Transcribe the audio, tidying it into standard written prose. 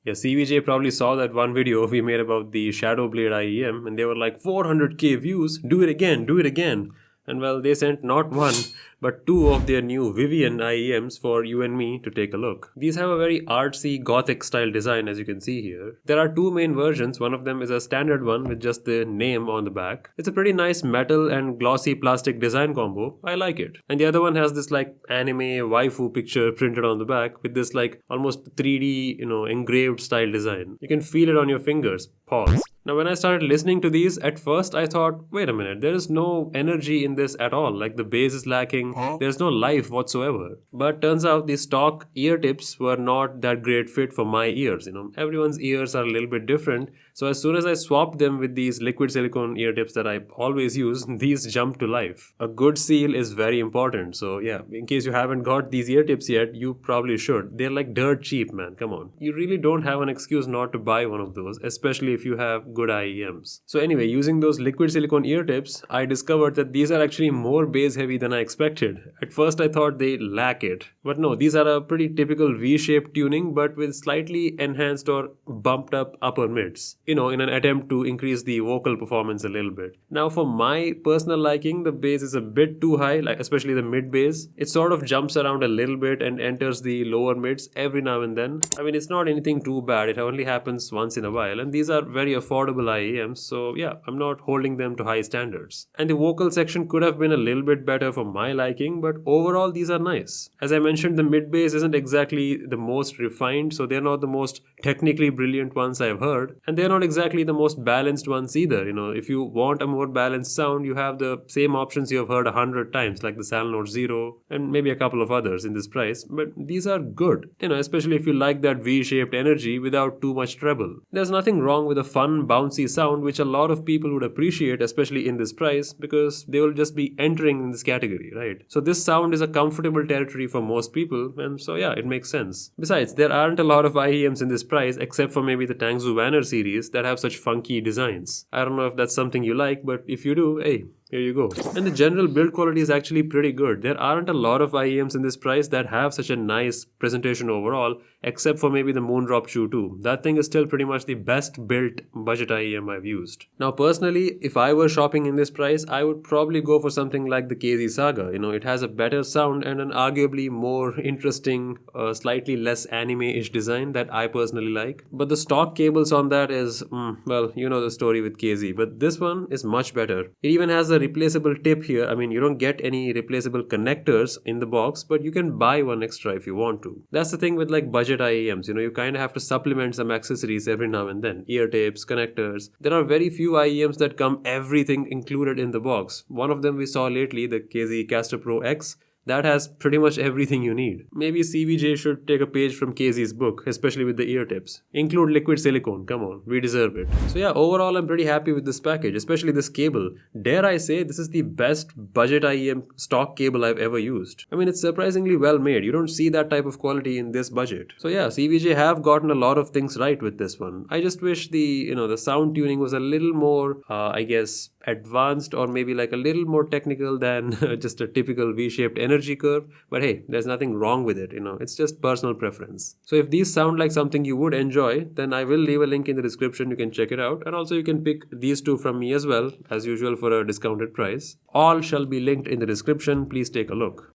Yeah, CVJ probably saw that one video we made about the Shadow Blade IEM and they were like 400k views, do it again, do it again. And well, they sent not one, but two of their new Vivian IEMs for you and me to take a look. These have a very artsy gothic style design as you can see here. There are two main versions, one of them is a standard one with just the name on the back. It's a pretty nice metal and glossy plastic design combo, I like it. And the other one has this like anime waifu picture printed on the back with this like almost 3D, engraved style design. You can feel it on your fingers. Pause. Now when I started listening to these, at first I thought, wait a minute, there is no energy in this at all, like the bass is lacking, there's no life whatsoever. But turns out the stock ear tips were not that great fit for my ears, Everyone's ears are a little bit different, so as soon as I swapped them with these liquid silicone ear tips that I always use, these jumped to life. A good seal is very important, so yeah, in case you haven't got these ear tips yet, you probably should. They're like dirt cheap, man, come on. You really don't have an excuse not to buy one of those, especially if you have good IEMs. So anyway, using those liquid silicone ear tips, I discovered that these are actually more bass heavy than I expected. At first I thought they lack it, but no, these are a pretty typical V-shaped tuning but with slightly enhanced or bumped up upper mids, in an attempt to increase the vocal performance a little bit. Now for my personal liking, the bass is a bit too high, like especially the mid bass. It sort of jumps around a little bit and enters the lower mids every now and then. I mean, it's not anything too bad, it only happens once in a while, and these are very affordable IEMs, so yeah, I'm not holding them to high standards. And the vocal section could have been a little bit better for my liking, but overall these are nice. As I mentioned, the mid bass isn't exactly the most refined, so they're not the most technically brilliant ones I've heard, and they're not exactly the most balanced ones either. If you want a more balanced sound, you have the same options you have heard 100 times, like the Salnote Zero and maybe a couple of others in this price, but these are good, especially if you like that V-shaped energy without too much treble. There's nothing wrong with a fun bouncy sound which a lot of people would appreciate, especially in this price, because they will just be entering in this category, right? So this sound is a comfortable territory for most people, and so yeah, it makes sense. Besides, there aren't a lot of IEMs in this price except for maybe the Tangzu Vanner series that have such funky designs. I don't know if that's something you like, but if you do, hey, here you go. And the general build quality is actually pretty good. There aren't a lot of IEMs in this price that have such a nice presentation overall, except for maybe the Moondrop Shoe 2. That thing is still pretty much the best built budget IEM I've used. Now personally, if I were shopping in this price, I would probably go for something like the KZ Saga. It has a better sound and an arguably more interesting, slightly less anime-ish design that I personally like. But the stock cables on that is, well, you know the story with KZ, but this one is much better. It even has a replaceable tip here. I mean, you don't get any replaceable connectors in the box, but you can buy one extra if you want to. That's the thing with like budget IEMs, you kind of have to supplement some accessories every now and then. Ear tapes, connectors. There are very few IEMs that come everything included in the box. One of them we saw lately, the KZ Caster Pro X, that has pretty much everything you need. Maybe CVJ should take a page from KZ's book, especially with the ear tips. Include liquid silicone, come on, we deserve it. So yeah, overall I'm pretty happy with this package, especially this cable. Dare I say, this is the best budget IEM stock cable I've ever used. I mean, it's surprisingly well made. You don't see that type of quality in this budget. So yeah, CVJ have gotten a lot of things right with this one. I just wish the sound tuning was a little more, I guess, advanced or maybe like a little more technical than just a typical V-shaped energy curve, but hey, there's nothing wrong with it, it's just personal preference. So if these sound like something you would enjoy, then I will leave a link in the description. You can check it out, and also you can pick these two from me as well, as usual, for a discounted price. All shall be linked in the description. Please take a look.